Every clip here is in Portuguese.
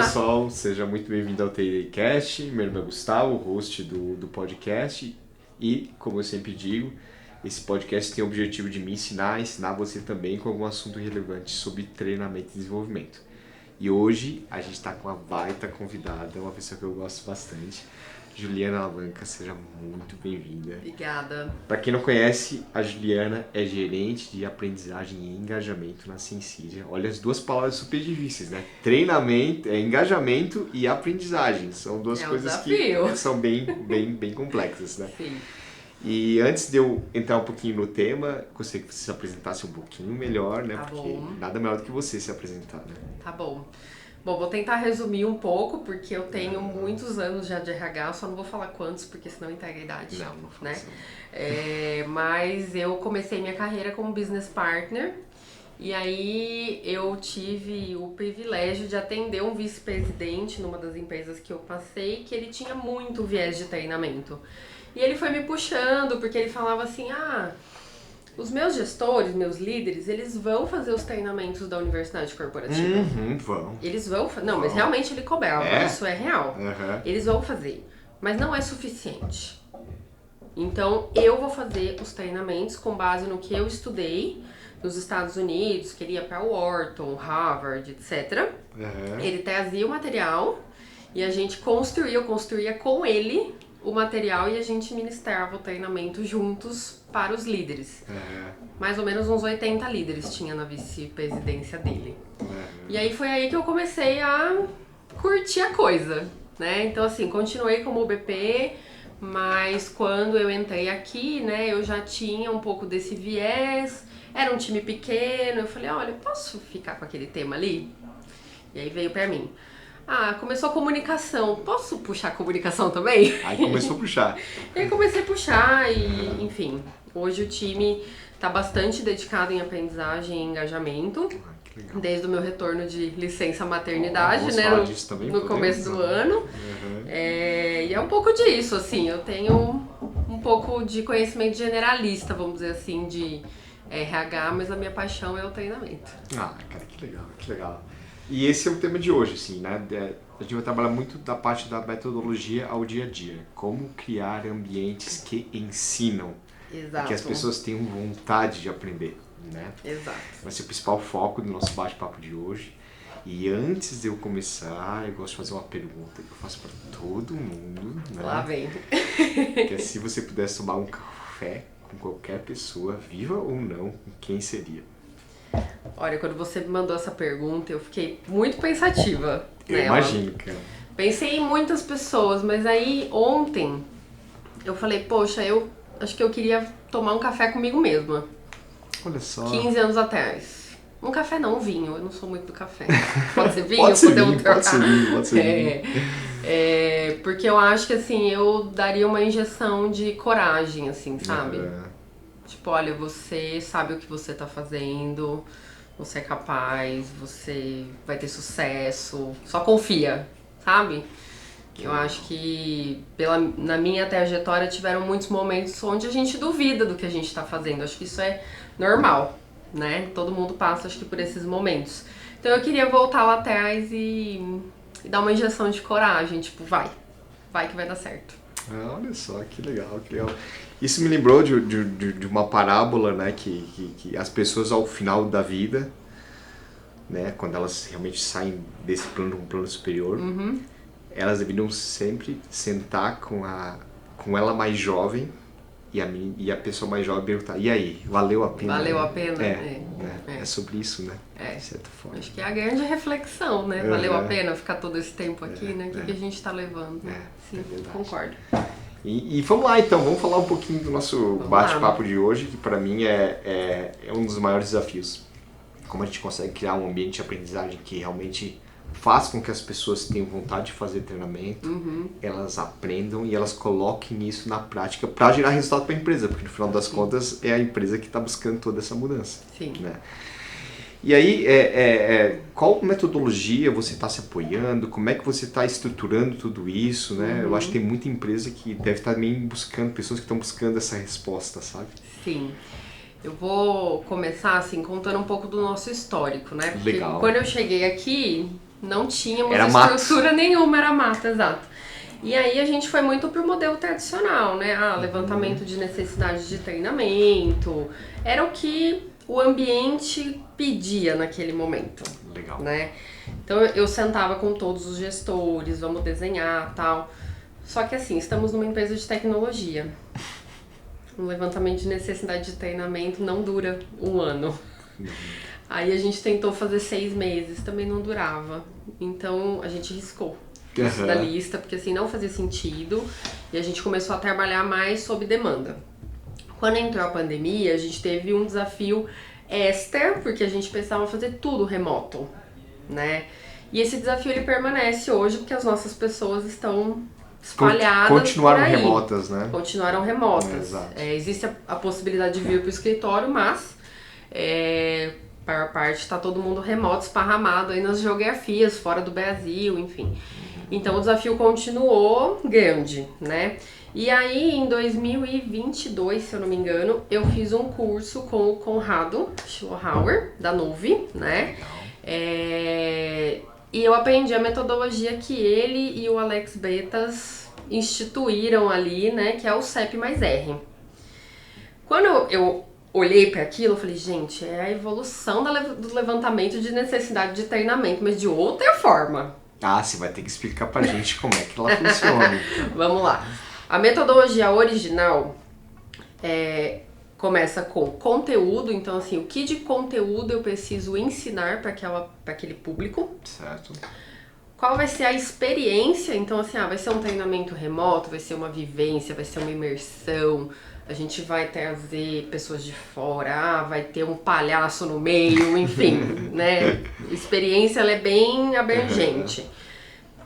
pessoal, seja muito bem-vindo ao TDCast. Meu nome é Gustavo, host do podcast. E, como eu sempre digo, esse podcast tem o objetivo de me ensinar você também com algum assunto relevante sobre treinamento e desenvolvimento. E hoje a gente está com uma baita convidada, uma pessoa que eu gosto bastante, Juliana Alavanca, seja muito bem-vinda. Obrigada. Para quem não conhece, a Juliana é gerente de aprendizagem e engajamento na Sensidia. Olha as duas palavras super difíceis, né? Treinamento, engajamento e aprendizagem. São duas coisas que são bem complexas, né? Sim. E antes de eu entrar um pouquinho no tema, gostaria que você se apresentasse um pouquinho melhor, né? Tá Porque bom. nada melhor do que você se apresentar, né? Tá bom. Bom, vou tentar resumir um pouco, porque eu tenho muitos anos já de RH, só não vou falar quantos, porque senão entrega a idade. Não fala né? assim. Mas eu comecei minha carreira como business partner, e aí eu tive o privilégio de atender um vice-presidente numa das empresas que eu passei, que ele tinha muito viés de treinamento. E ele foi me puxando, porque ele falava assim, os meus gestores, meus líderes, eles vão fazer os treinamentos da universidade corporativa. Vão. Eles vão Não, mas realmente ele cobrava, isso é real. Uhum. Eles vão fazer, mas não é suficiente. Então, eu vou fazer os treinamentos com base no que eu estudei nos Estados Unidos, que ele ia para Wharton, Harvard, etc. Uhum. Ele trazia o material e a gente eu construía com ele o material e a gente ministrava o treinamento juntos para os líderes. Mais ou menos uns 80 líderes tinha na vice-presidência dele. E aí foi aí que eu comecei a curtir a coisa, né? Então assim, continuei como BP, mas quando eu entrei aqui, né, eu já tinha um pouco desse viés, era um time pequeno, eu falei, olha, eu posso ficar com aquele tema ali? E aí veio pra mim. Começou a comunicação. Posso puxar a comunicação também? Aí começou a puxar. E aí comecei a puxar e, enfim, hoje o time tá bbastante dedicado em aprendizagem e engajamento. Que legal. Desde o meu retorno de licença maternidade, Vamos né? falar disso também, No começo do ano. Uhum. E é um pouco disso, assim, eu tenho um pouco de conhecimento generalista, vamos dizer assim, de RH, mas a minha paixão é o treinamento. Cara, que legal. E esse é o tema de hoje, assim, né? A gente vai trabalhar muito da parte da metodologia ao dia a dia. Como criar ambientes que ensinam. Exato. Que as pessoas tenham vontade de aprender, né? Exato. Vai ser o principal foco do nosso bate-papo de hoje. E antes de eu começar, eu gosto de fazer uma pergunta que eu faço para todo mundo, né? Lá vem. Que é se você pudesse tomar um café com qualquer pessoa, viva ou não, quem seria? Olha, quando você me mandou essa pergunta, eu fiquei muito pensativa. Eu imagino, cara. Pensei em muitas pessoas, mas aí ontem eu falei, poxa, eu acho que eu queria tomar um café comigo mesma. Olha só. 15 anos atrás. Um café não, um vinho. Eu não sou muito do café. Pode ser vinho? Pode ser vinho. Porque eu acho que assim, eu daria uma injeção de coragem, assim, sabe? Tipo, olha, você sabe o que você tá fazendo, você é capaz, você vai ter sucesso, só confia, sabe? Eu acho que na minha trajetória tiveram muitos momentos onde a gente duvida do que a gente tá fazendo. Acho que isso é normal, né? Todo mundo passa, acho que, por esses momentos. Então eu queria voltar lá atrás e dar uma injeção de coragem, tipo, vai que vai dar certo. Olha só, que legal. Isso me lembrou de uma parábola, né, que as pessoas ao final da vida, né, quando elas realmente saem desse plano para um plano superior, elas deveriam sempre sentar com ela mais jovem e a pessoa mais jovem perguntar, e aí, valeu a pena? Valeu a pena? É sobre isso, né? De certa forma. Acho que é a grande reflexão, né? Valeu a pena ficar todo esse tempo aqui, né? O que a gente tá levando, né? Sim, concordo. E vamos lá então, vamos falar um pouquinho do nosso bate-papo de hoje, que para mim é um dos maiores desafios. Como a gente consegue criar um ambiente de aprendizagem que realmente faz com que as pessoas tenham vontade de fazer treinamento, elas aprendam e elas coloquem isso na prática para gerar resultado para a empresa, porque no final das contas é a empresa que está buscando toda essa mudança. Sim. Né? E aí, qual metodologia você está se apoiando? Como é que você está estruturando tudo isso? Né? Eu acho que tem muita empresa que deve estar também buscando, pessoas que estão buscando essa resposta, sabe? Sim. Eu vou começar, assim, contando um pouco do nosso histórico, né? Porque Legal. quando eu cheguei aqui, Não tínhamos Era estrutura nenhuma, era mata, exato. E aí a gente foi muito pro modelo tradicional, né? Levantamento de necessidade de treinamento. Era o que o ambiente pedia naquele momento. Legal. Né? Então eu sentava com todos os gestores, vamos desenhar, tal. Só que assim, estamos numa empresa de tecnologia. Um levantamento de necessidade de treinamento não dura 1 ano. Aí a gente tentou fazer 6 meses, também não durava. Então a gente riscou isso da lista, porque assim não fazia sentido. E a gente começou a trabalhar mais sob demanda. Quando entrou a pandemia, a gente teve um desafio extra, porque a gente pensava fazer tudo remoto, né? E esse desafio ele permanece hoje, porque as nossas pessoas estão espalhadas Continuaram por aí. remotas, né? Continuaram remotas. Exato. Existe a possibilidade de vir para o escritório, mas para a parte está todo mundo remoto, esparramado aí nas geografias, fora do Brasil, enfim. Então o desafio continuou grande, né? E aí em 2022, se eu não me engano, eu fiz um curso com o Conrado Schlohauer, da Nuve, né? E eu aprendi a metodologia que ele e o Alex Bretas instituíram ali, né? Que é o CEP mais R. Quando eu olhei para aquilo, eu falei, gente, é a evolução do levantamento de necessidade de treinamento, mas de outra forma. Você vai ter que explicar pra gente como é que ela funciona. Vamos lá. A metodologia original começa com conteúdo, então assim, o que de conteúdo eu preciso ensinar para aquele público. Certo. Qual vai ser a experiência, então assim, vai ser um treinamento remoto, vai ser uma vivência, vai ser uma imersão, a gente vai trazer pessoas de fora, vai ter um palhaço no meio, enfim, né? A experiência ela é bem abrangente.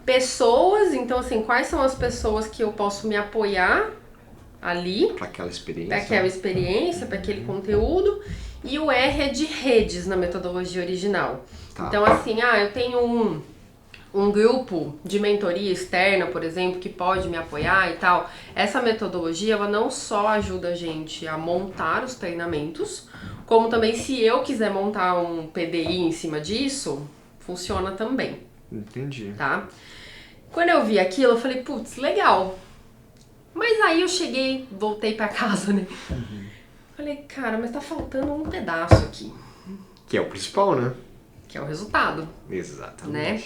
Pessoas, então assim, quais são as pessoas que eu posso me apoiar ali para aquela experiência, para aquele conteúdo. E o R é de redes na metodologia original. Tá. Então assim, eu tenho um grupo de mentoria externa, por exemplo, que pode me apoiar e tal. Essa metodologia, ela não só ajuda a gente a montar os treinamentos, como também se eu quiser montar um PDI em cima disso, funciona também. Entendi. Tá? Quando eu vi aquilo, eu falei, putz, legal. Mas aí eu voltei pra casa, né? Falei, cara, mas tá faltando um pedaço aqui. Que é o principal, né? Que é o resultado. Exatamente. Né?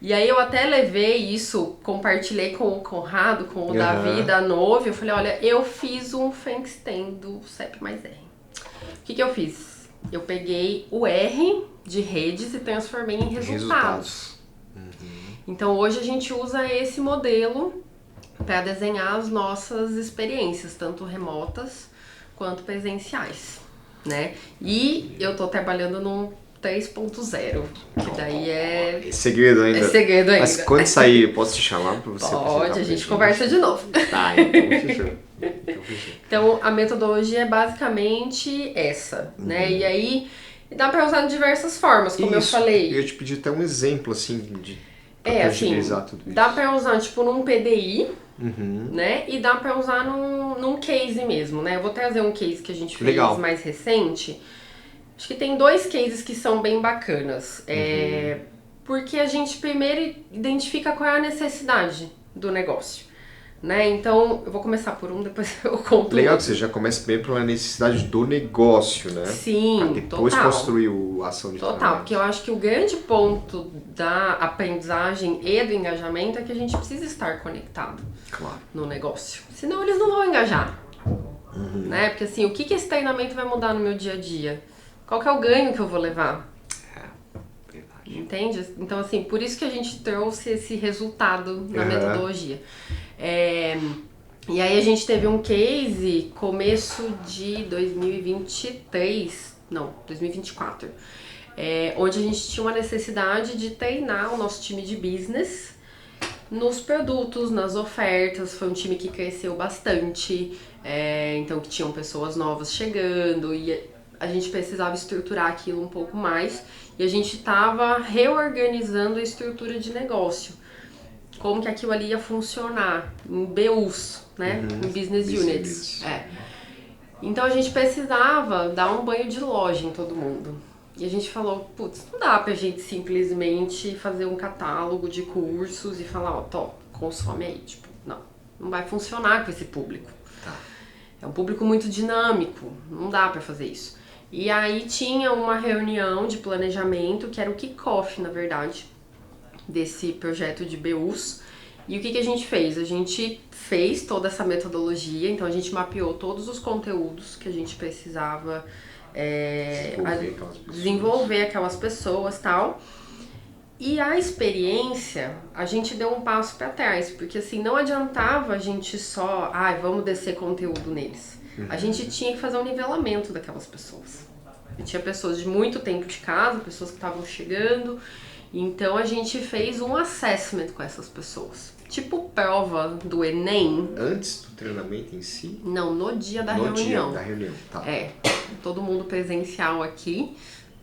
E aí eu até levei isso, compartilhei com o Conrado, com o Davi da Nuve. Eu falei, olha, eu fiz um Frankenstein do CEP mais R. O que eu fiz? Eu peguei o R de redes e transformei em resultados. Então hoje a gente usa esse modelo para desenhar as nossas experiências, tanto remotas quanto presenciais, né? E eu tô trabalhando num 3.0, que daí é segredo ainda. É segredo ainda. Mas quando sair, eu posso te chamar para você? Pode, a gente conversa de novo. Tá, então fechou. Então a metodologia é basicamente essa, né? E aí dá para usar de diversas formas, como eu falei. Eu ia te pedir até um exemplo, assim, de assim, tudo isso. Dá para usar tipo num PDI, né? E dá para usar num case mesmo, né? Eu vou trazer um case que a gente fez mais recente. Acho que tem 2 cases que são bem bacanas. Porque a gente primeiro identifica qual é a necessidade do negócio, né? Então, eu vou começar por um, depois eu conto. Legal que você já começa bem pela necessidade do negócio, né? Sim, pra depois construir a ação de Total, porque eu acho que o grande ponto da aprendizagem e do engajamento é que a gente precisa estar conectado no negócio. Senão eles não vão engajar, né? Porque assim, o que esse treinamento vai mudar no meu dia a dia? Qual que é o ganho que eu vou levar? Verdade. Entende? Então assim, por isso que a gente trouxe esse resultado na metodologia. E aí a gente teve um case começo de 2024, onde a gente tinha uma necessidade de treinar o nosso time de business nos produtos, nas ofertas. Foi um time que cresceu bastante, então que tinham pessoas novas chegando e a gente precisava estruturar aquilo um pouco mais e a gente estava reorganizando a estrutura de negócio. Como que aquilo ali ia funcionar em BUs, né? Em Business Units. Então a gente precisava dar um banho de loja em todo mundo. E a gente falou, putz, não dá pra gente simplesmente fazer um catálogo de cursos e falar, ó, consome aí. Tipo, não vai funcionar com esse público. Tá. É um público muito dinâmico, não dá pra fazer isso. E aí tinha uma reunião de planejamento, que era o kick-off, na verdade, desse projeto de BUs. E o que a gente fez? A gente fez toda essa metodologia, então a gente mapeou todos os conteúdos que a gente precisava desenvolver aquelas pessoas e tal. E a experiência, a gente deu um passo para trás, porque assim, não adiantava a gente só, vamos descer conteúdo neles. A gente tinha que fazer um nivelamento daquelas pessoas. E tinha pessoas de muito tempo de casa, pessoas que estavam chegando, então a gente fez um assessment com essas pessoas. Tipo prova do Enem. Antes do treinamento em si? Não, no dia da reunião. No dia da reunião, tá. Todo mundo presencial aqui.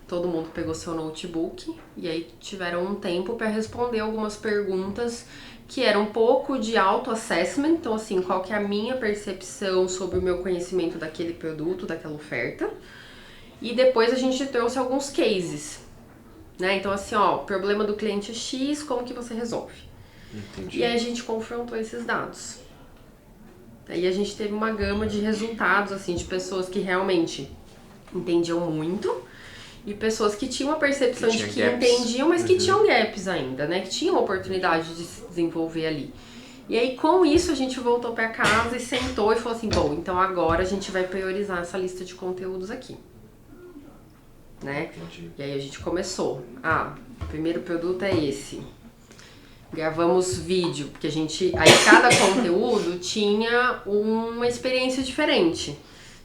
Todo mundo pegou seu notebook e aí tiveram um tempo para responder algumas perguntas que eram um pouco de auto-assessment. Então, assim, qual que é a minha percepção sobre o meu conhecimento daquele produto, daquela oferta. E depois a gente trouxe alguns cases, né? Então, assim, problema do cliente X, como que você resolve? Entendi. E aí a gente confrontou esses dados. Aí a gente teve uma gama de resultados, assim, de pessoas que realmente entendiam muito e pessoas que tinham a percepção de que entendiam, mas que tinham gaps ainda, né? Que tinham oportunidade de se desenvolver ali. E aí, com isso, a gente voltou para casa e sentou e falou assim, bom, então agora a gente vai priorizar essa lista de conteúdos aqui. Né? Entendi. E aí a gente começou. O primeiro produto é esse. Gravamos vídeo, porque aí cada conteúdo tinha uma experiência diferente.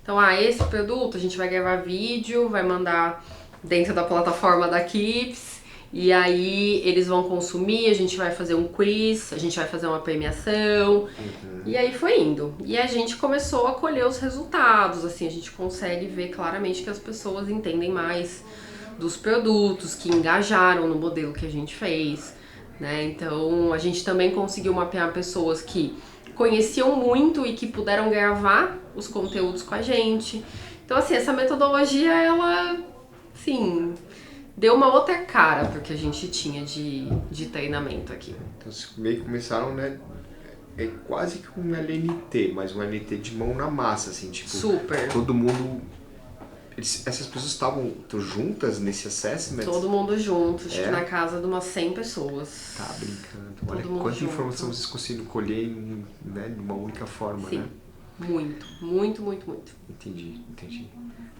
Então, esse produto a gente vai gravar vídeo, vai mandar dentro da plataforma da Keeps, e aí eles vão consumir, a gente vai fazer um quiz, a gente vai fazer uma premiação, e aí foi indo. E a gente começou a colher os resultados, assim, a gente consegue ver claramente que as pessoas entendem mais dos produtos, que engajaram no modelo que a gente fez, né? Então, a gente também conseguiu mapear pessoas que conheciam muito e que puderam gravar os conteúdos com a gente. Então, assim, essa metodologia, ela, assim, deu uma outra cara pro que a gente tinha de treinamento aqui. Então, vocês meio que começaram, né? É quase que um LNT, mas um LNT de mão na massa, assim, tipo... Super. Todo mundo... essas pessoas estavam juntas nesse assessment? Todo mundo junto, acho que na casa de umas 100 pessoas. Tá brincando. Todo Olha, mundo quanta junto. informação vocês conseguiram colher de uma única forma, Sim. né? Muito. Entendi.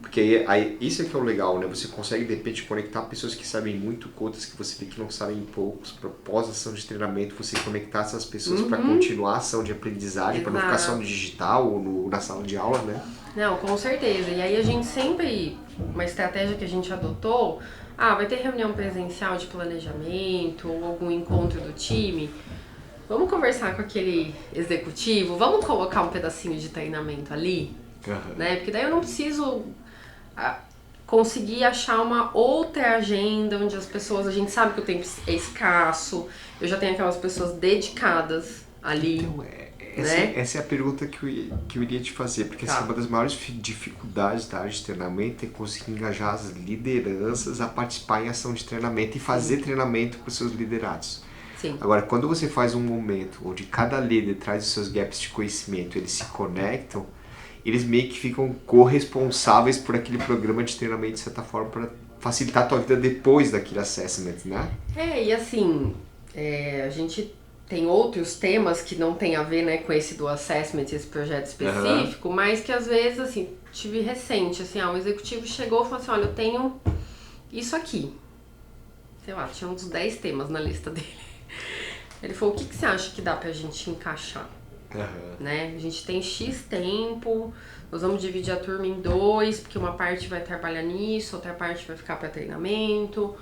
Porque aí isso é que é o legal, né? Você consegue, de repente, conectar pessoas que sabem muito com outras que você vê que não sabem poucos. Pós ação de treinamento, você conectar essas pessoas para continuar a ação de aprendizagem, para não ficar só no digital ou na sala de aula, né? Não, com certeza. E aí a gente sempre, uma estratégia que a gente adotou, vai ter reunião presencial de planejamento ou algum encontro do time, vamos conversar com aquele executivo, vamos colocar um pedacinho de treinamento ali, né? Porque daí eu não preciso conseguir achar uma outra agenda onde as pessoas, a gente sabe que o tempo é escasso, eu já tenho aquelas pessoas dedicadas ali. Então, essa é a pergunta que eu iria te fazer, porque essa é uma das maiores dificuldades da área de treinamento, é conseguir engajar as lideranças a participar em ação de treinamento e fazer treinamento para os seus liderados. Sim. Agora, quando você faz um momento onde cada líder traz os seus gaps de conhecimento, eles se conectam, eles meio que ficam corresponsáveis por aquele programa de treinamento, de certa forma, para facilitar a tua vida depois daquele assessment, né? E assim, a gente tem outros temas que não tem a ver, né, com esse do assessment, esse projeto específico, mas que às vezes, assim, tive recente, assim, um executivo chegou e falou assim, olha, eu tenho isso aqui. Sei lá, tinha uns 10 temas na lista dele. Ele falou, o que você acha que dá pra gente encaixar? Né? A gente tem X tempo, nós vamos dividir a turma em 2, porque uma parte vai trabalhar nisso, outra parte vai ficar para treinamento.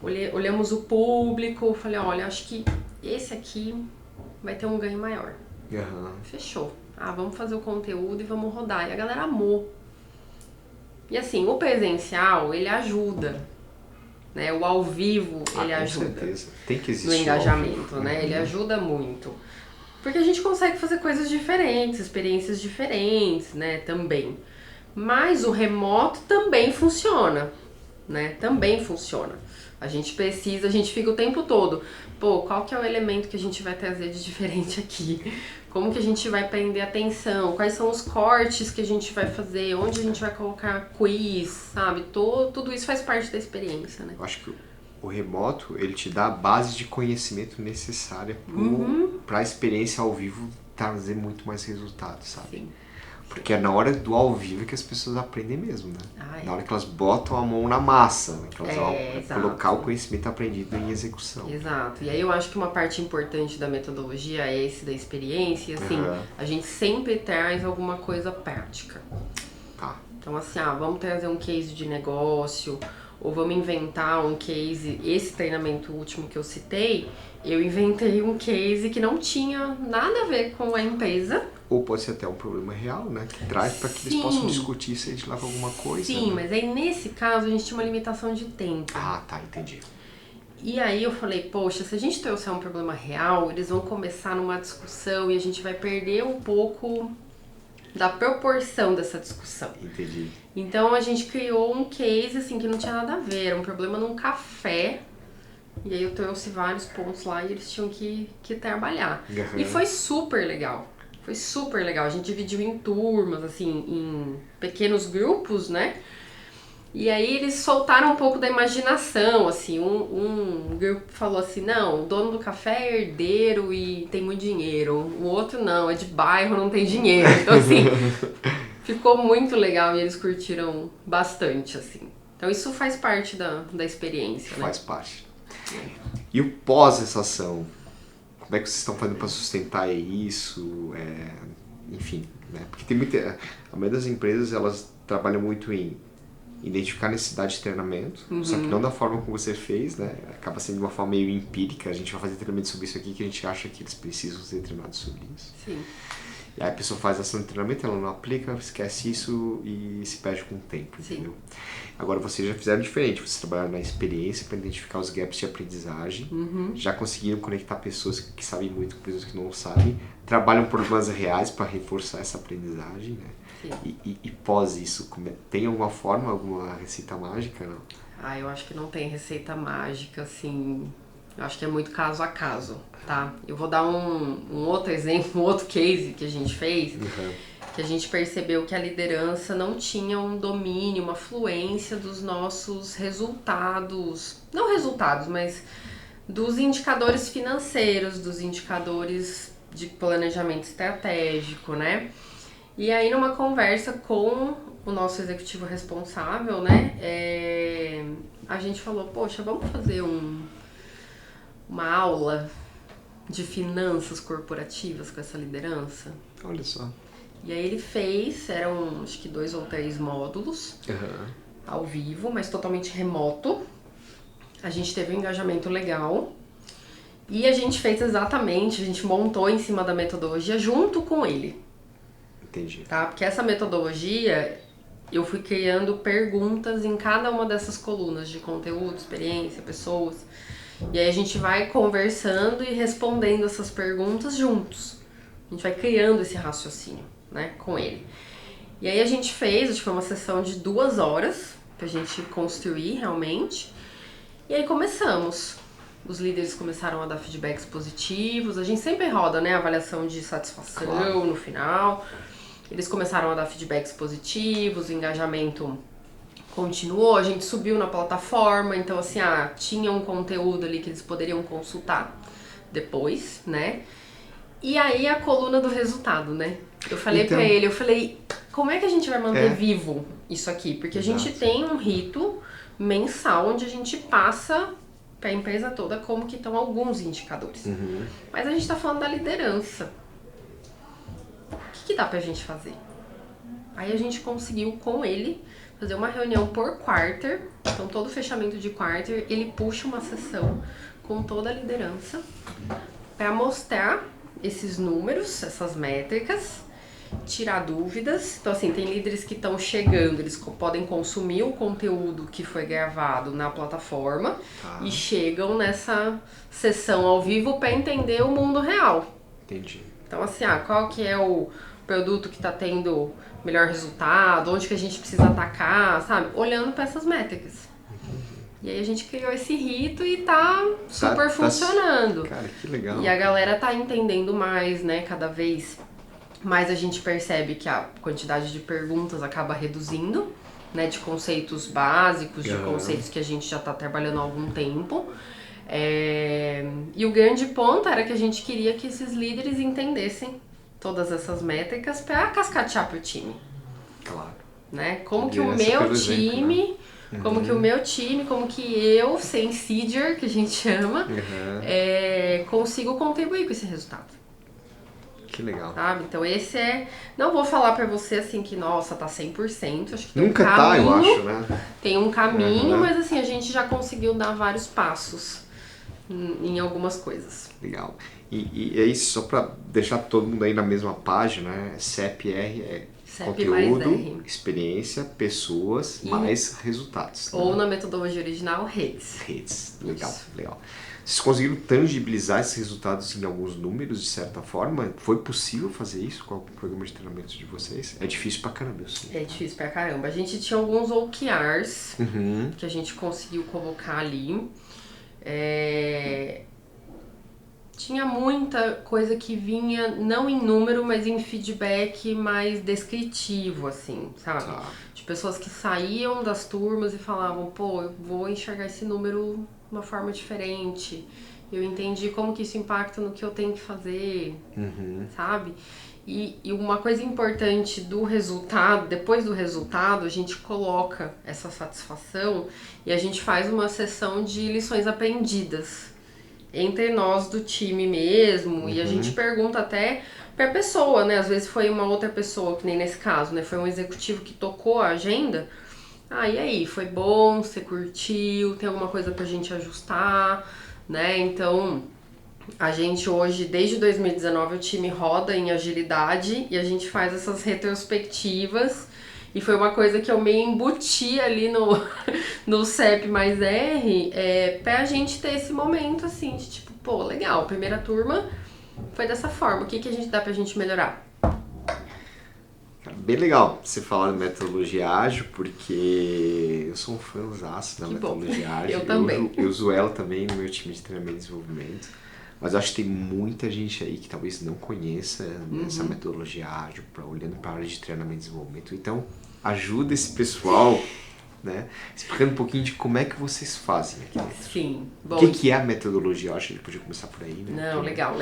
Olhamos o público, falei, olha, acho que esse aqui vai ter um ganho maior. Fechou. Vamos fazer o conteúdo e vamos rodar. E a galera amou. E assim, o presencial, ele ajuda. Né? O ao vivo, ele ajuda. Com certeza. Tem que existir no engajamento, né? Ele ajuda muito. Porque a gente consegue fazer coisas diferentes, experiências diferentes, né, também. Mas o remoto também funciona, né? Também funciona. A gente fica o tempo todo, pô, qual que é o elemento que a gente vai trazer de diferente aqui? Como que a gente vai prender atenção? Quais são os cortes que a gente vai fazer? Onde a gente vai colocar quiz, sabe? Tudo isso faz parte da experiência, né? Eu acho que o remoto, ele te dá a base de conhecimento necessária para a experiência ao vivo trazer muito mais resultado, sabe? Sim. Porque é na hora do ao vivo que as pessoas aprendem mesmo, né? Na hora que elas botam a mão na massa, né? Que elas vão colocar o conhecimento aprendido em execução. Exato. E aí eu acho que uma parte importante da metodologia é esse da experiência, assim, a gente sempre traz alguma coisa prática. Tá. Então assim, vamos trazer um case de negócio, ou vamos inventar um case. Esse treinamento último que eu citei, eu inventei um case que não tinha nada a ver com a empresa. Ou pode ser até um problema real, né? Que traz para que eles possam discutir se a gente leva alguma coisa. Sim, né? mas aí nesse caso a gente tinha uma limitação de tempo. Ah, tá, entendi. E aí eu falei, poxa, se a gente trouxer um problema real, eles vão começar numa discussão e a gente vai perder um pouco da proporção dessa discussão. Entendi. Então a gente criou um case assim que não tinha nada a ver, era um problema num café. E aí eu trouxe vários pontos lá e eles tinham que trabalhar. E foi super legal. Foi super legal. A gente dividiu em turmas, assim, em pequenos grupos, né? E aí eles soltaram um pouco da imaginação, assim. Um grupo falou assim, não, o dono do café é herdeiro e tem muito dinheiro. O outro não, é de bairro, não tem dinheiro. Então, assim, ficou muito legal e eles curtiram bastante, assim. Então isso faz parte da experiência, né? Faz parte. E o pós essa ação? Como é que vocês estão fazendo para sustentar isso? Enfim, né? Porque tem a maioria das empresas, elas trabalham muito em identificar a necessidade de treinamento, só que não da forma como você fez, né? Acaba sendo de uma forma meio empírica. A gente vai fazer treinamento sobre isso aqui, que a gente acha que eles precisam ser treinados sobre isso. Sim. E aí a pessoa faz a ação de treinamento, ela não aplica, esquece isso e se perde com o tempo, entendeu? Agora vocês já fizeram diferente, vocês trabalharam na experiência para identificar os gaps de aprendizagem, já conseguiram conectar pessoas que sabem muito com pessoas que não sabem, trabalham por problemas reais para reforçar essa aprendizagem, né? E pós isso, tem alguma forma, alguma receita mágica? Não? Eu acho que não tem receita mágica, assim, eu acho que é muito caso a caso, tá? Eu vou dar um outro exemplo, um outro case que a gente fez, que a gente percebeu que a liderança não tinha um domínio, uma fluência dos nossos resultados, não resultados, mas dos indicadores financeiros, dos indicadores de planejamento estratégico, né? E aí numa conversa com o nosso executivo responsável, né, a gente falou, poxa, vamos fazer uma aula de finanças corporativas com essa liderança? Olha só. E aí ele fez, eram acho que 2 ou 3 módulos ao vivo, mas totalmente remoto. A gente teve um engajamento legal e a gente fez exatamente, a gente montou em cima da metodologia junto com ele. Entendi. Tá? Porque essa metodologia, eu fui criando perguntas em cada uma dessas colunas de conteúdo, experiência, pessoas. E aí a gente vai conversando e respondendo essas perguntas juntos. A gente vai criando esse raciocínio, né, com ele. E aí a gente fez, acho que foi uma sessão de 2 horas pra gente construir realmente. E aí começamos. Os líderes começaram a dar feedbacks positivos. A gente sempre roda, né, avaliação de satisfação no final. Eles começaram a dar feedbacks positivos, o engajamento continuou, a gente subiu na plataforma, então assim, tinha um conteúdo ali que eles poderiam consultar depois, né? E aí a coluna do resultado, né? Eu falei pra ele, como é que a gente vai manter vivo isso aqui? Porque a gente tem um rito mensal onde a gente passa pra empresa toda como que estão alguns indicadores. Mas a gente tá falando da liderança. O que dá pra gente fazer? Aí a gente conseguiu com ele fazer uma reunião por quarter, então todo fechamento de quarter ele puxa uma sessão com toda a liderança para mostrar esses números, essas métricas, tirar dúvidas. Então assim, tem líderes que estão chegando, eles podem consumir o conteúdo que foi gravado na plataforma e chegam nessa sessão ao vivo para entender o mundo real. Entendi. Então assim, qual que é o produto que está tendo melhor resultado, onde que a gente precisa atacar, sabe? Olhando para essas métricas. E aí a gente criou esse rito e tá super funcionando. Cara, que legal. E a galera tá entendendo mais, né? Cada vez mais a gente percebe que a quantidade de perguntas acaba reduzindo, né? De conceitos básicos, de conceitos que a gente já tá trabalhando há algum tempo. E o grande ponto era que a gente queria que esses líderes entendessem todas essas métricas para cascatear pro time. Claro. Né? Como que o meu time, como que o meu time, como que eu, sem seeder, que a gente chama, consigo contribuir com esse resultado. Que legal. Sabe? Então esse não vou falar pra você assim que, nossa, tá 100%, acho que tem Nunca um caminho, tá, eu acho, né? Tem um caminho, mas assim, a gente já conseguiu dar vários passos em algumas coisas. Legal. E é isso, só pra deixar todo mundo aí na mesma página, né? CEP-R conteúdo, experiência, pessoas, mais resultados. Ou na metodologia original, redes. Redes, legal, legal. Vocês conseguiram tangibilizar esses resultados em alguns números, de certa forma? Foi possível fazer isso com o programa de treinamento de vocês? É difícil pra caramba, eu sei. É difícil pra caramba. A gente tinha alguns OKRs que a gente conseguiu colocar ali. Tinha muita coisa que vinha, não em número, mas em feedback mais descritivo, assim, sabe? Tá. De pessoas que saíam das turmas e falavam, pô, eu vou enxergar esse número de uma forma diferente. Eu entendi como que isso impacta no que eu tenho que fazer, sabe? E uma coisa importante do resultado, depois do resultado, a gente coloca essa satisfação e a gente faz uma sessão de lições aprendidas entre nós do time mesmo, e a gente pergunta até pra pessoa, né? Às vezes foi uma outra pessoa, que nem nesse caso, né? Foi um executivo que tocou a agenda. E aí, foi bom? Você curtiu? Tem alguma coisa pra gente ajustar, né? Então, a gente hoje, desde 2019, o time roda em agilidade e a gente faz essas retrospectivas. E foi uma coisa que eu meio embuti ali no CEP mais R, pra gente ter esse momento assim, de tipo, pô, legal, primeira turma foi dessa forma, o que a gente dá pra gente melhorar? Bem legal você falar de metodologia ágil, porque eu sou um fãzaço da metodologia ágil. Eu também. Eu uso ela também no meu time de treinamento e desenvolvimento. Mas eu acho que tem muita gente aí que talvez não conheça essa metodologia ágil, olhando para a área de treinamento e desenvolvimento. Então, ajuda esse pessoal, né? Explicando um pouquinho de como é que vocês fazem aqui dentro. Sim. Bom, o que é a metodologia? Eu acho que a gente podia começar por aí, né? Não, legal.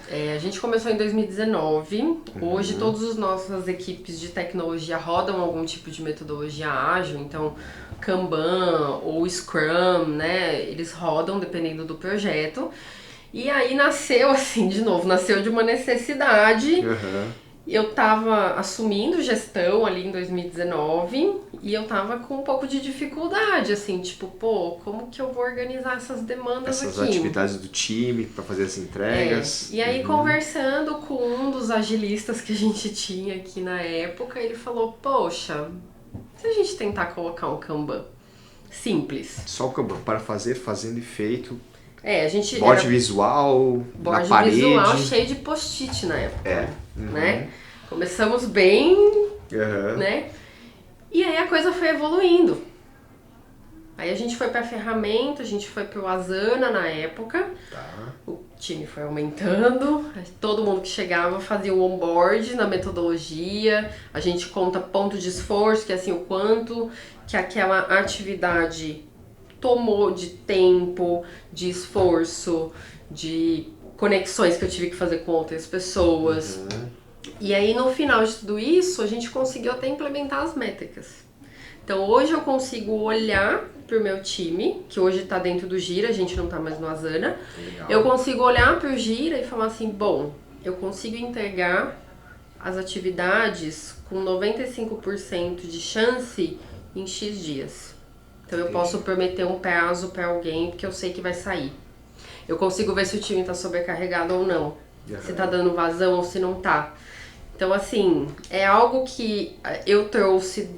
A gente começou em 2019. Hoje, todas as nossas equipes de tecnologia rodam algum tipo de metodologia ágil. Então, Kanban ou Scrum, né? Eles rodam dependendo do projeto. E aí nasceu, assim, de novo, nasceu de uma necessidade. Eu tava assumindo gestão ali em 2019 e eu tava com um pouco de dificuldade, assim, tipo, pô, como que eu vou organizar essas demandas essas aqui? Atividades do time para fazer as entregas. E aí, conversando com um dos agilistas que a gente tinha aqui na época, ele falou, poxa, se a gente tentar colocar um Kanban simples. Só o Kanban, para fazer, fazendo e feito. A gente board visual, na parede. Visual cheio de post-it na época. Né? Começamos bem, né? E aí a coisa foi evoluindo. Aí a gente foi pra ferramenta, a gente foi pro Asana na época. O time foi aumentando, todo mundo que chegava fazia o onboard na metodologia. A gente conta ponto de esforço, que é assim, o quanto que aquela atividade tomou de tempo, de esforço, de conexões que eu tive que fazer com outras pessoas. E aí, no final de tudo isso, a gente conseguiu até implementar as métricas. Então, hoje eu consigo olhar pro meu time, que hoje tá dentro do Gira, a gente não tá mais no Asana. Legal. Eu consigo olhar pro Gira e falar assim, bom, eu consigo entregar as atividades com 95% de chance em X dias. Então, eu posso prometer um prazo para alguém porque eu sei que vai sair. Eu consigo ver se o time tá sobrecarregado ou não. Se tá dando vazão ou se não tá. Então, assim, é algo que eu trouxe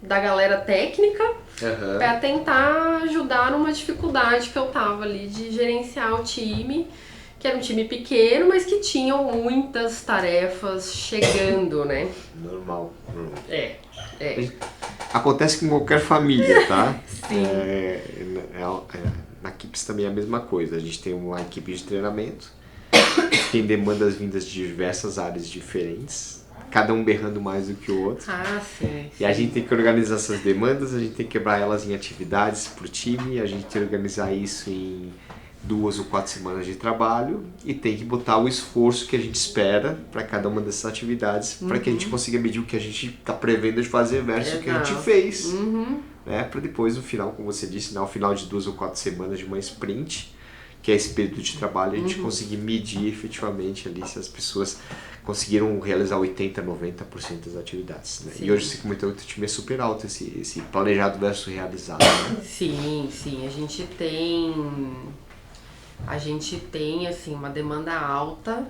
da galera técnica para tentar ajudar numa dificuldade que eu tava ali de gerenciar o time, que era um time pequeno, mas que tinham muitas tarefas chegando, né? Normal. acontece com qualquer família, tá? Sim. Na Kips também é a mesma coisa. A gente tem uma equipe de treinamento, tem demandas vindas de diversas áreas diferentes, cada um berrando mais do que o outro. Ah, sim. E a gente tem que organizar essas demandas, a gente tem que quebrar elas em atividades para o time, a gente tem que organizar isso em 2 ou 4 semanas de trabalho e tem que botar o esforço que a gente espera para cada uma dessas atividades, para que a gente consiga medir o que a gente está prevendo de fazer versus o que a gente fez. Né? Para depois, no final, como você disse, no final de 2 ou 4 semanas de uma sprint, que é esse período de trabalho, a gente conseguir medir efetivamente ali se as pessoas conseguiram realizar 80%, 90% das atividades. Né? E hoje você comentou que o time é super alto, esse planejado versus realizado. Né? Sim, sim. A gente tem, assim, uma demanda alta.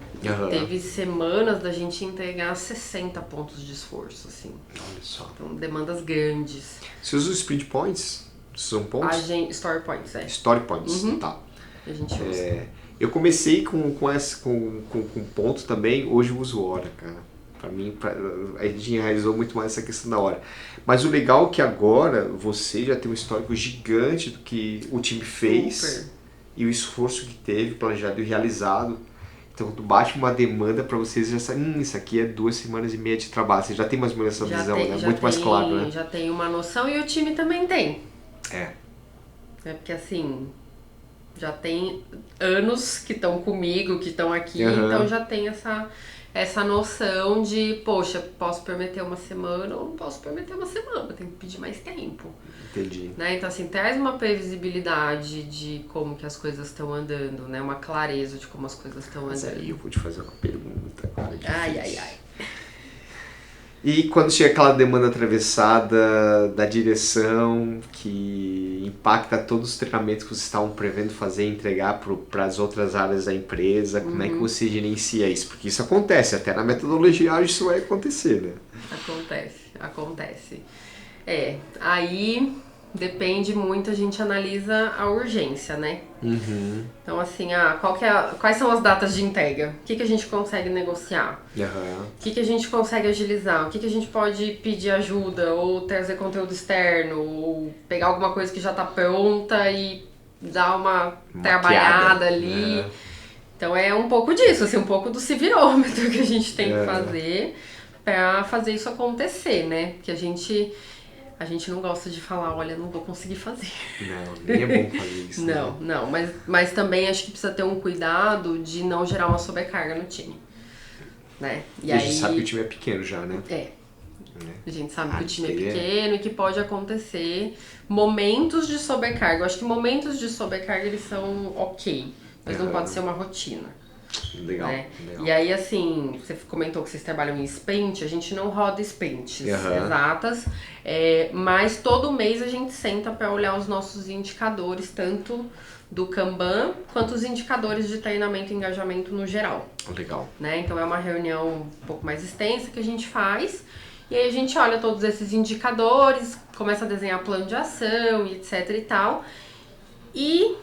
Teve semanas da gente entregar 60 pontos de esforço, assim. Olha só. Então, demandas grandes. Você usa os sprint points? São pontos? Story points, é. Story points, tá. A gente usa. Eu comecei com ponto também, hoje eu uso hora, cara. Pra mim, a gente realizou muito mais essa questão da hora. Mas o legal é que agora você já tem um histórico gigante do que o time fez. Super. E o esforço que teve, planejado e realizado. Então, quando bate uma demanda para vocês, já sabe, isso aqui é 2 semanas e meia de trabalho. Você já tem mais ou menos essa visão, né? Muito mais claro, né? Já tem uma noção e o time também tem. É porque assim, já tem anos que estão comigo, que estão aqui, então já tem essa noção de, poxa, posso permitir uma semana ou não posso permitir uma semana, tem que pedir mais tempo. Entendi. Né? Então assim, traz uma previsibilidade de como que as coisas estão andando, né? Uma clareza de como as coisas estão andando. Aí eu vou te fazer uma pergunta agora. Ai. E quando chega aquela demanda atravessada da direção que impacta todos os treinamentos que vocês estavam prevendo fazer e entregar para as outras áreas da empresa, como é que você gerencia isso? Porque isso acontece, até na metodologia ágil isso vai acontecer, né? Acontece. Aí depende muito, a gente analisa a urgência, né? Então assim, quais são as datas de entrega? O que a gente consegue negociar? O que a gente consegue agilizar? O que a gente pode pedir ajuda? Ou trazer conteúdo externo? Ou pegar alguma coisa que já está pronta e dar uma trabalhada ali? Então é um pouco disso, assim, um pouco do se virômetro que a gente tem que fazer para fazer isso acontecer, né? Porque a gente não gosta de falar, olha, não vou conseguir fazer. Não, nem é bom fazer isso. Não, mas também acho que precisa ter um cuidado de não gerar uma sobrecarga no time. Né? E a gente sabe que o time é pequeno já, né? A gente sabe que o time é pequeno e que pode acontecer momentos de sobrecarga. Eu acho que momentos de sobrecarga eles são ok, mas não pode ser uma rotina. Legal, né? legal. E aí, assim, você comentou que vocês trabalham em sprint, a gente não roda sprints exatas, mas todo mês a gente senta para olhar os nossos indicadores, tanto do Kanban quanto os indicadores de treinamento e engajamento no geral. Legal. Né? Então é uma reunião um pouco mais extensa que a gente faz, e aí a gente olha todos esses indicadores, começa a desenhar plano de ação e etc e tal, e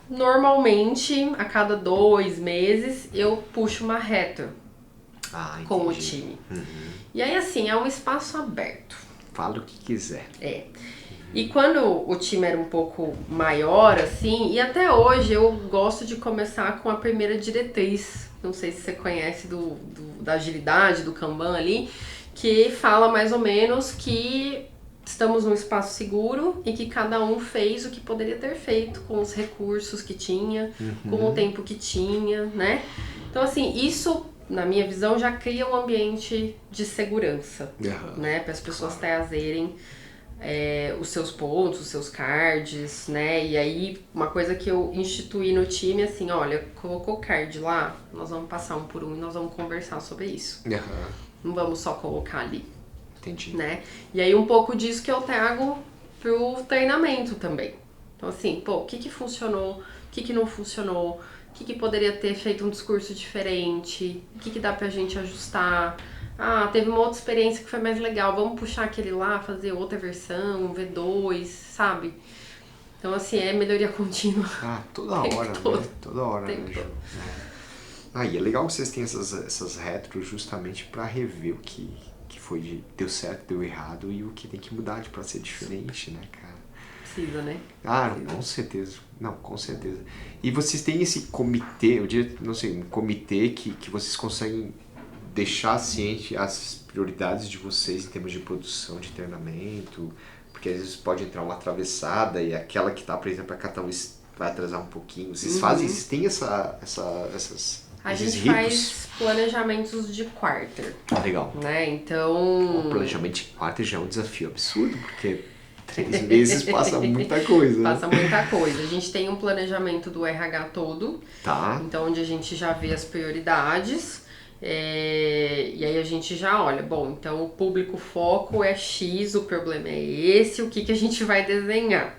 normalmente, a cada 2 meses, eu puxo uma reta com o time. E aí, assim, é um espaço aberto. Fala o que quiser. E quando o time era um pouco maior, assim, e até hoje eu gosto de começar com a primeira diretriz. Não sei se você conhece da agilidade, do Kanban ali, que fala mais ou menos que estamos num espaço seguro e que cada um fez o que poderia ter feito com os recursos que tinha, com o tempo que tinha, né? Então, assim, isso, na minha visão, já cria um ambiente de segurança, né? Para as pessoas trazerem os seus pontos, os seus cards, né? E aí, uma coisa que eu instituí no time, assim, olha, colocou card lá, nós vamos passar um por um e nós vamos conversar sobre isso. Não vamos só colocar ali. Entendi. Né? E aí um pouco disso que eu trago pro treinamento também. Então assim, o que funcionou, o que não funcionou, o que poderia ter feito um discurso diferente, o que dá pra gente ajustar. Teve uma outra experiência que foi mais legal, vamos puxar aquele lá, fazer outra versão, um V2, sabe? Então assim, é melhoria contínua. Toda hora, né? Toda hora, né, Ju? E é legal que vocês tenham essas retros justamente para rever o que que foi deu certo, deu errado e o que tem que mudar para ser diferente, né, cara? Precisa, né? Ah, com certeza. Não, com certeza. E vocês têm esse comitê, eu diria, não sei, um comitê que vocês conseguem deixar ciente as prioridades de vocês em termos de produção, de treinamento, porque às vezes pode entrar uma atravessada e aquela que está, por exemplo, a talvez vai atrasar um pouquinho. Vocês fazem, vocês têm esses A gente ritos? faz planejamentos de quarter, Legal. né? Então... O planejamento de quarter já é um desafio absurdo, porque 3 meses passa muita coisa. Né? Passa muita coisa. A gente tem um planejamento do RH todo, Tá. então onde a gente já vê as prioridades, e aí a gente já olha, bom, então o público foco é X, o problema é esse, o que, que a gente vai desenhar.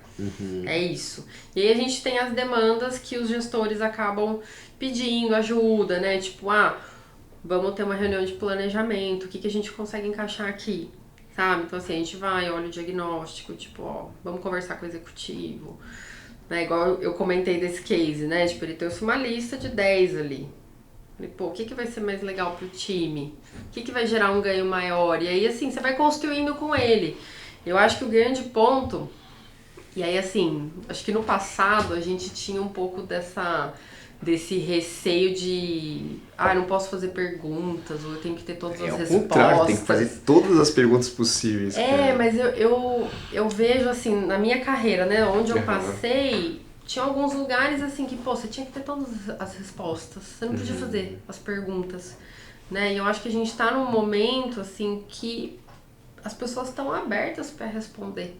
É isso. E aí a gente tem as demandas que os gestores acabam pedindo ajuda, né? Tipo, vamos ter uma reunião de planejamento, o que, que a gente consegue encaixar aqui? Sabe? Então assim, a gente vai, olha o diagnóstico, tipo, vamos conversar com o executivo. Né? Igual eu comentei desse case, né? Tipo, ele trouxe uma lista de 10 ali. Falei, pô, o que, que vai ser mais legal pro time? O que, que vai gerar um ganho maior? E aí, assim, você vai construindo com ele. Eu acho que o grande ponto... E aí, assim, acho que no passado a gente tinha um pouco desse receio de... não posso fazer perguntas, ou eu tenho que ter todas as respostas. Ao contrário, tem que fazer todas as perguntas possíveis. Mas eu vejo, assim, na minha carreira, né, onde eu passei, tinha alguns lugares, assim, que, pô, você tinha que ter todas as respostas, você não podia fazer as perguntas, né, e eu acho que a gente tá num momento, assim, que as pessoas estão abertas para responder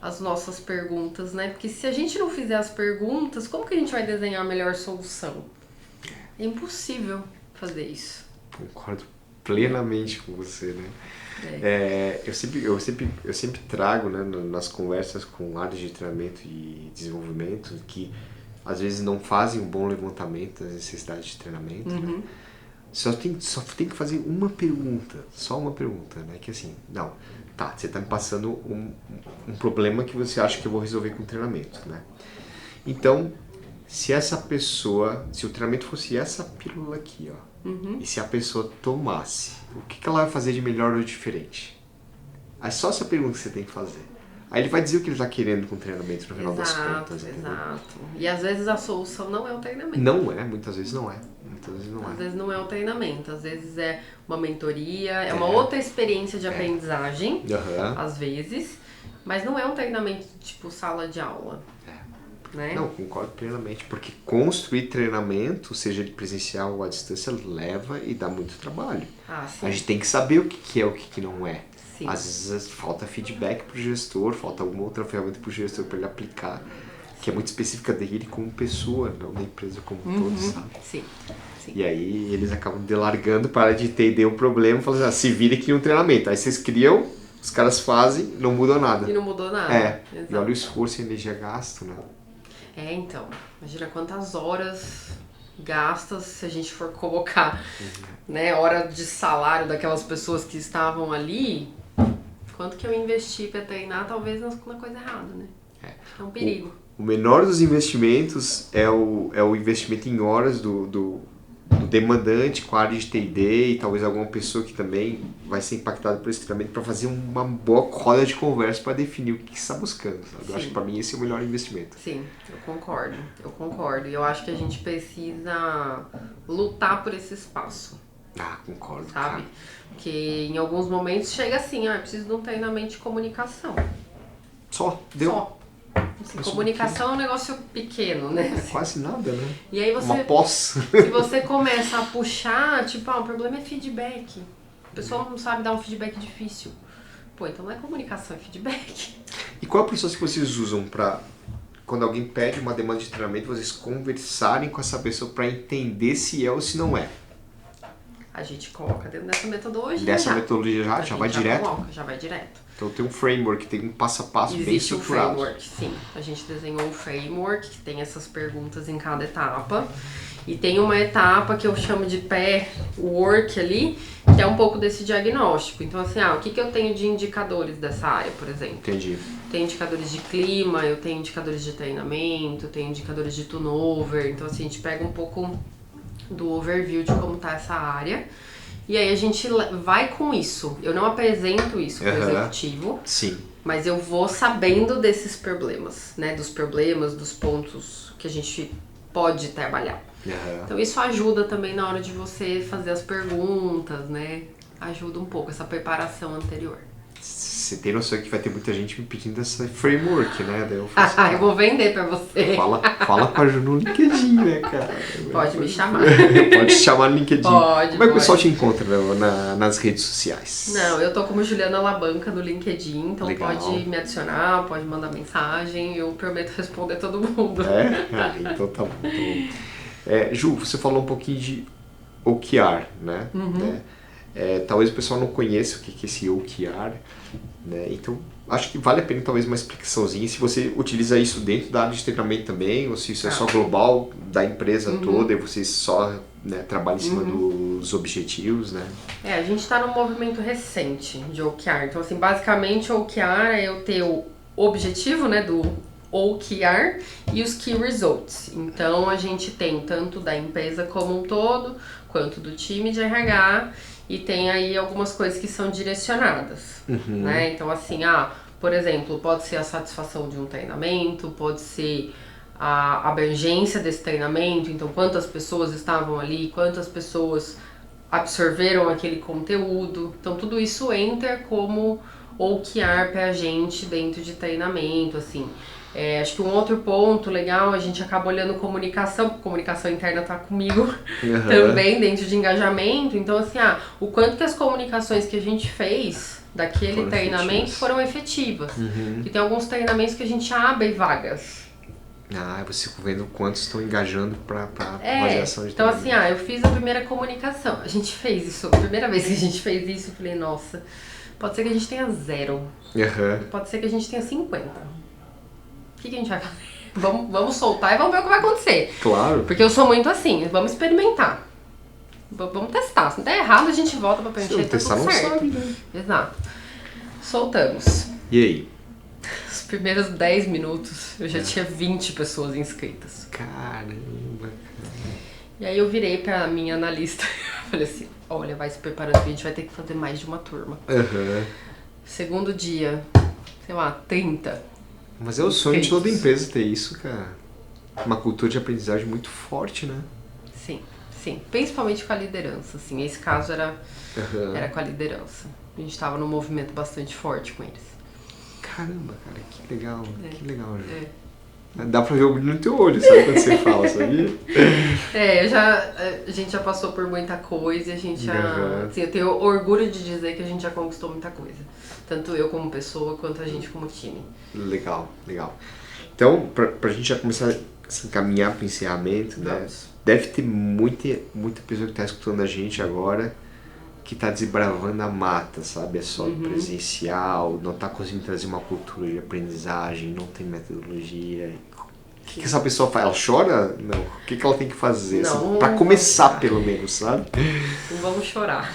as nossas perguntas, né? Porque se a gente não fizer as perguntas, como que a gente vai desenhar a melhor solução? É impossível fazer isso. Concordo plenamente com você, né? Eu sempre trago, né, nas conversas com áreas de treinamento e desenvolvimento que às vezes não fazem um bom levantamento das necessidades de treinamento, né? Só tem que fazer uma pergunta, só uma pergunta, né? Que assim, não, tá, você tá me passando um problema que você acha que eu vou resolver com o treinamento, né? Então, se o treinamento fosse essa pílula aqui, ó, e se a pessoa tomasse, o que ela vai fazer de melhor ou diferente? É só essa pergunta que você tem que fazer. Aí ele vai dizer o que ele está querendo com o treinamento no final das contas. Exato. E às vezes a solução não é o treinamento. Não é, muitas vezes não é. Às vezes não é o treinamento, às vezes é uma mentoria, é uma outra experiência de aprendizagem, às vezes, mas não é um treinamento tipo sala de aula. Né? Não, concordo plenamente, porque construir treinamento, seja ele presencial ou à distância, leva e dá muito trabalho. Sim. A gente tem que saber o que é e o que não é. Sim. Às vezes falta feedback pro gestor, falta alguma outra ferramenta pro gestor para ele aplicar, que é muito específica dele como pessoa, não da empresa como um todo, sabe? Sim. E aí eles acabam delargando para de entender o problema e falam assim, se vira aqui no treinamento. Aí vocês criam, os caras fazem, não mudou nada. E não mudou nada. E olha o esforço e a energia gasto, né? Então, imagina quantas horas gastas se a gente for colocar, né, hora de salário daquelas pessoas que estavam ali, quanto que eu investi para treinar, talvez na coisa errada, né? É um perigo. O menor dos investimentos é o investimento em horas do demandante com a área de T&D e talvez alguma pessoa que também vai ser impactada por esse treinamento para fazer uma boa roda de conversa para definir o que você está buscando. Sabe? Eu acho que para mim esse é o melhor investimento. Sim, eu concordo. E eu acho que a gente precisa lutar por esse espaço. Concordo. Sabe? Cara. Porque em alguns momentos chega assim, eu preciso de um treinamento de comunicação. Só? Deu? Só. Assim, comunicação é um negócio pequeno, né? É quase nada, né? E aí uma pós. Se você começa a puxar, tipo, o problema é feedback. A pessoa não sabe dar um feedback difícil. Pô, então não é comunicação, é feedback. E qual é o processo que vocês usam para, quando alguém pede uma demanda de treinamento, vocês conversarem com essa pessoa para entender se é ou se não é? A gente coloca dentro dessa metodologia. Metodologia já vai direto? Já vai direto. Então tem um framework, tem um passo a passo bem estruturado. Existe um framework, sim. A gente desenhou um framework que tem essas perguntas em cada etapa. E tem uma etapa que eu chamo de pré-work ali, que é um pouco desse diagnóstico. Então assim, o que eu tenho de indicadores dessa área, por exemplo? Entendi. Tem indicadores de clima, eu tenho indicadores de treinamento, tenho indicadores de turnover. Então assim, a gente pega um pouco do overview de como tá essa área. E aí a gente vai com isso. Eu não apresento isso pro executivo. Sim. Mas eu vou sabendo desses problemas, né? Dos problemas, dos pontos que a gente pode trabalhar. Então isso ajuda também na hora de você fazer as perguntas, né? Ajuda um pouco essa preparação anterior. Você tem noção que vai ter muita gente me pedindo essa framework, né? Daí eu falo assim, eu vou vender pra você. Fala com a Ju no LinkedIn, né, cara? Pode me chamar. Pode te chamar no LinkedIn. Pode. Como é que o pessoal te encontra nas redes sociais? Não, eu tô como Juliana Labanca no LinkedIn, então Legal. pode me adicionar, pode mandar mensagem, eu prometo responder todo mundo. Então tá bom. Ju, você falou um pouquinho de OKR, né? Talvez o pessoal não conheça o que é esse OKR, né? Então acho que vale a pena talvez uma explicaçãozinha, se você utiliza isso dentro da área de treinamento também, ou se isso é só global da empresa toda e vocês só, né, trabalham em cima dos objetivos, né? A gente está num movimento recente de OKR, então assim, basicamente o OKR é eu ter o objetivo, né, do OKR e os Key Results. Então a gente tem tanto da empresa como um todo, quanto do time de RH, e tem aí algumas coisas que são direcionadas, né? Então assim, por exemplo, pode ser a satisfação de um treinamento, pode ser a abrangência desse treinamento, então quantas pessoas estavam ali, quantas pessoas absorveram aquele conteúdo. Então tudo isso entra como OKR pra gente dentro de treinamento, assim. Acho que um outro ponto legal, a gente acaba olhando comunicação interna tá comigo também dentro de engajamento, então assim, o quanto que as comunicações que a gente fez daquele treinamento foram efetivas. E tem alguns treinamentos que a gente abre vagas. Você vendo quantos estão engajando para avaliação de então assim, eu fiz a primeira comunicação, a gente fez isso, a primeira vez que a gente fez isso, eu falei, nossa, pode ser que a gente tenha 0, pode ser que a gente tenha 50. O que a gente vai fazer? Vamos soltar e vamos ver o que vai acontecer. Claro. Porque eu sou muito assim, vamos experimentar. Vamos testar. Se não der errado, a gente volta pra preencher, tá tudo certo. Sabe, né? Exato. Soltamos. E aí? Os primeiros 10 minutos, eu já tinha 20 pessoas inscritas. Caramba. E aí eu virei pra minha analista e falei assim, olha, vai se preparando que a gente vai ter que fazer mais de uma turma. Segundo dia, sei lá, 30. Mas é o sonho de toda empresa ter isso, cara. Uma cultura de aprendizagem muito forte, né? Sim. Principalmente com a liderança, assim. Esse caso era com a liderança. A gente tava num movimento bastante forte com eles. Caramba, cara, que legal. Que legal, Ju. Dá pra ver o brilho no teu olho, sabe, quando você fala, sabia? A gente já passou por muita coisa e a gente já... Assim, eu tenho orgulho de dizer que a gente já conquistou muita coisa. Tanto eu como pessoa, quanto a gente como time. Legal. Então, pra gente já começar a se encaminhar pro encerramento, né? Deve ter muita pessoa que tá escutando a gente agora que tá desbravando a mata, sabe? É só presencial, não tá conseguindo trazer uma cultura de aprendizagem, não tem metodologia. O que essa pessoa faz? Ela chora? Não. O que ela tem que fazer? Não, assim, pra começar, pelo menos, sabe? Não vamos chorar.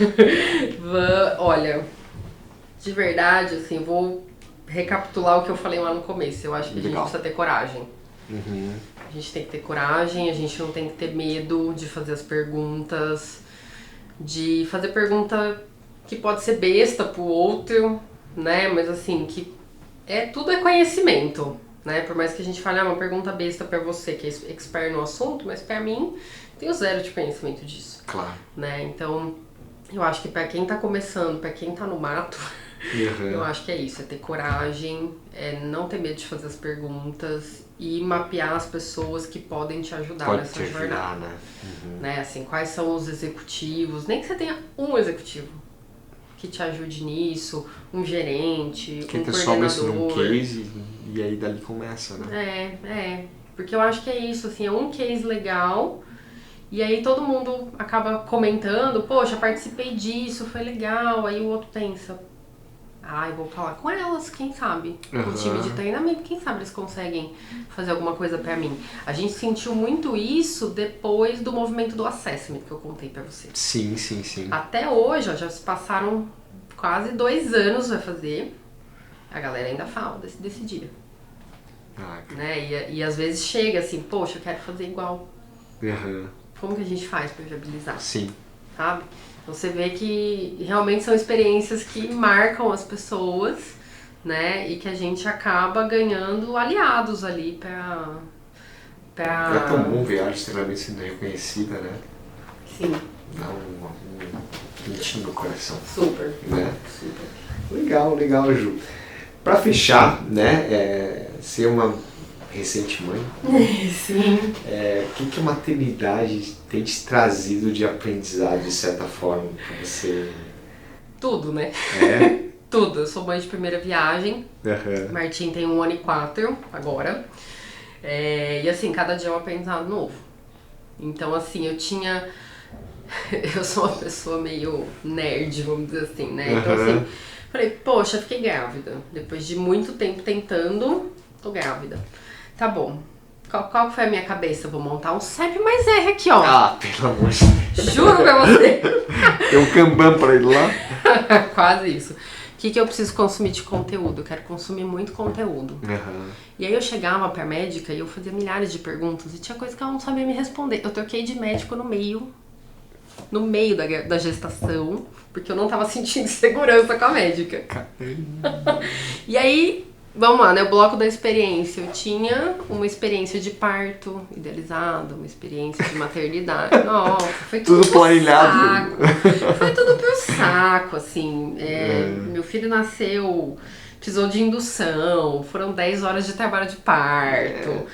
Olha, de verdade, assim, vou recapitular o que eu falei lá no começo. Eu acho que a gente precisa ter coragem. A gente tem que ter coragem, a gente não tem que ter medo de fazer as perguntas, de fazer pergunta que pode ser besta pro outro, né? Mas assim, que tudo é conhecimento, né? Por mais que a gente fale, uma pergunta besta pra você que é expert no assunto, mas pra mim, tenho 0 de conhecimento disso. Claro. Né? Então, eu acho que pra quem tá começando, pra quem tá no mato, eu acho que é isso, é ter coragem, não ter medo de fazer as perguntas e mapear as pessoas que podem te ajudar nessa jornada. Né? Assim, quais são os executivos, nem que você tenha um executivo que te ajude nisso, um gerente, um coordenador. Só num case e aí dali começa, né? Porque eu acho que é isso, assim, é um case legal e aí todo mundo acaba comentando, poxa, participei disso, foi legal, aí o outro pensa, eu vou falar com elas, quem sabe? Com o time de treinamento, quem sabe eles conseguem fazer alguma coisa pra mim. A gente sentiu muito isso depois do movimento do assessment que eu contei pra você. Sim. Até hoje, já se passaram quase 2 anos vai fazer. A galera ainda fala desse dia. Né? E às vezes chega assim, poxa, eu quero fazer igual. Como que a gente faz pra viabilizar? Sim. Sabe? Você vê que realmente são experiências que marcam as pessoas, né? E que a gente acaba ganhando aliados ali pra... É tão bom ver a arte extremamente sendo reconhecida, né? Sim. Dá um quentinho no coração. Super. Né? Super. Legal, Ju. Pra fechar, né? Ser uma recente mãe. Sim. O que a maternidade tem te trazido de aprendizado, de certa forma, pra você? Tudo, né? Tudo. Eu sou mãe de primeira viagem. Martim tem 1 ano e 4 agora. E assim, cada dia é um aprendizado novo. Então assim, eu sou uma pessoa meio nerd, vamos dizer assim, né? Então assim, falei, poxa, fiquei grávida. Depois de muito tempo tentando, tô grávida. Tá bom. Qual foi a minha cabeça? Eu vou montar um CEP mais R aqui, ó. Ah, pelo amor de Deus. Juro pra você. Tem um Kanban pra ele lá? Quase isso. O que eu preciso consumir de conteúdo? Eu quero consumir muito conteúdo. E aí eu chegava pra médica e eu fazia milhares de perguntas e tinha coisa que ela não sabia me responder. Eu troquei de médico no meio da gestação, porque eu não tava sentindo segurança com a médica. E aí, vamos lá, né? O bloco da experiência. Eu tinha uma experiência de parto idealizada, uma experiência de maternidade. Nossa, foi tudo planilhado. Foi tudo pro saco, assim. Meu filho nasceu, precisou de indução, foram 10 horas de trabalho de parto.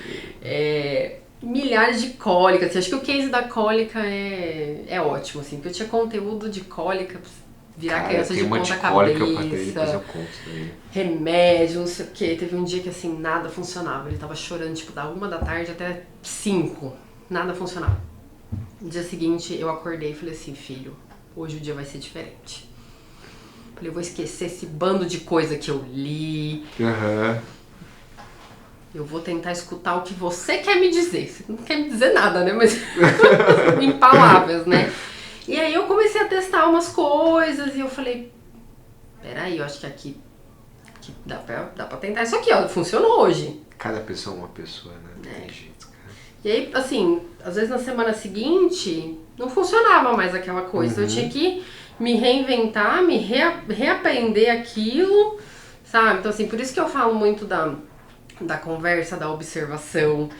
Milhares de cólicas. Acho que o case da cólica é ótimo, assim, porque eu tinha conteúdo de cólica, virar criança de ponta cabeça, remédio, não sei o que. Teve um dia que assim, nada funcionava. Ele tava chorando, tipo, da 1 da tarde até 5. Nada funcionava. No dia seguinte, eu acordei e falei assim, filho, hoje o dia vai ser diferente. Falei, eu vou esquecer esse bando de coisa que eu li. Eu vou tentar escutar o que você quer me dizer. Você não quer me dizer nada, né? Mas em palavras, né? E aí eu comecei a testar umas coisas e eu falei, peraí, eu acho que aqui dá pra tentar isso aqui, ó. Funcionou hoje. Cada pessoa é uma pessoa, né? Não tem jeito, cara. E aí, assim, às vezes na semana seguinte não funcionava mais aquela coisa. Eu tinha que me reinventar, me reaprender aquilo, sabe? Então, assim, por isso que eu falo muito da conversa, da observação,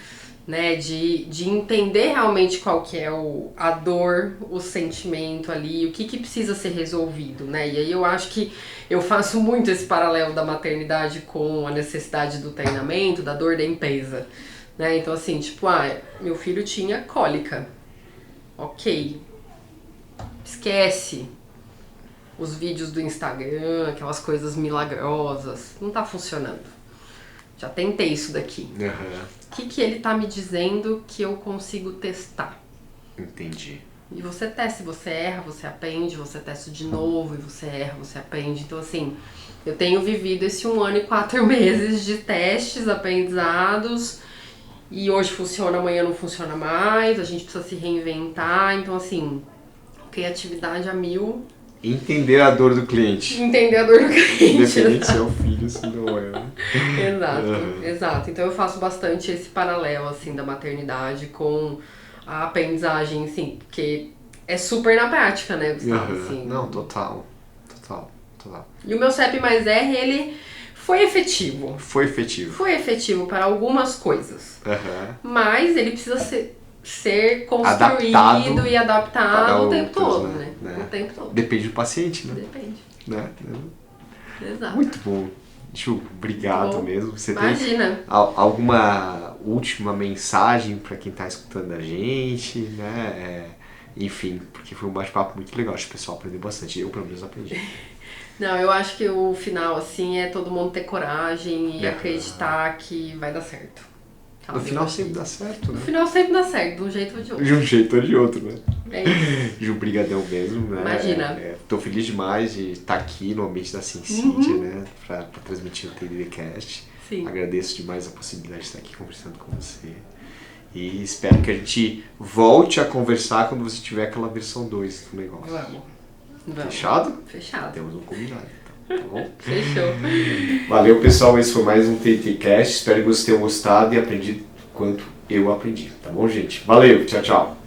né, de entender realmente qual que é a dor, o sentimento ali, o que precisa ser resolvido, né, e aí eu acho que eu faço muito esse paralelo da maternidade com a necessidade do treinamento, da dor da empresa, né, então assim, tipo, meu filho tinha cólica, ok, esquece os vídeos do Instagram, aquelas coisas milagrosas, não tá funcionando. Já tentei isso daqui. O que ele tá me dizendo que eu consigo testar? Entendi. E você testa, você erra, você aprende, você testa de novo, e você erra, você aprende. Então, assim, eu tenho vivido esse 1 ano e 4 meses de testes, aprendizados, e hoje funciona, amanhã não funciona mais, a gente precisa se reinventar. Então, assim, criatividade a 1000. Entender a dor do cliente. Entender a dor do cliente. Independente se é o filho, se não é. Exato. Então eu faço bastante esse paralelo, assim, da maternidade com a aprendizagem, assim, porque é super na prática, né, Gustavo? Assim. Não, total. E o meu CEP mais R, ele foi efetivo. Foi efetivo para algumas coisas. Mas ele precisa ser construído adaptado e adaptado o tempo todo, né? O tempo todo. Depende do paciente, né? Depende. Né? Exato. Muito bom. Ju, obrigado mesmo. Você Imagina. tem alguma última mensagem para quem tá escutando a gente, né? Enfim, porque foi um bate-papo muito legal. Acho que o pessoal aprendeu bastante. Eu, pelo menos, aprendi. Não, eu acho que o final, assim, é todo mundo ter coragem e acreditar que vai dar certo. No final sempre dá certo, né? No final sempre dá certo, de um jeito ou de outro. De um jeito ou de outro, né? É isso. Ju, brigadão mesmo, né? Imagina. Tô feliz demais de estar aqui no ambiente da Sensídia, né? Pra transmitir o TDDcast. Sim. Agradeço demais a possibilidade de estar aqui conversando com você. E espero que a gente volte a conversar quando você tiver aquela versão 2 do negócio. Vamos. Fechado? Fechado. Temos um combinado, então. Tá bom? Fechou. Valeu, pessoal. Esse foi mais um TDDcast. Espero que vocês tenham gostado e aprendido quanto eu aprendi. Tá bom, gente? Valeu. Tchau, tchau.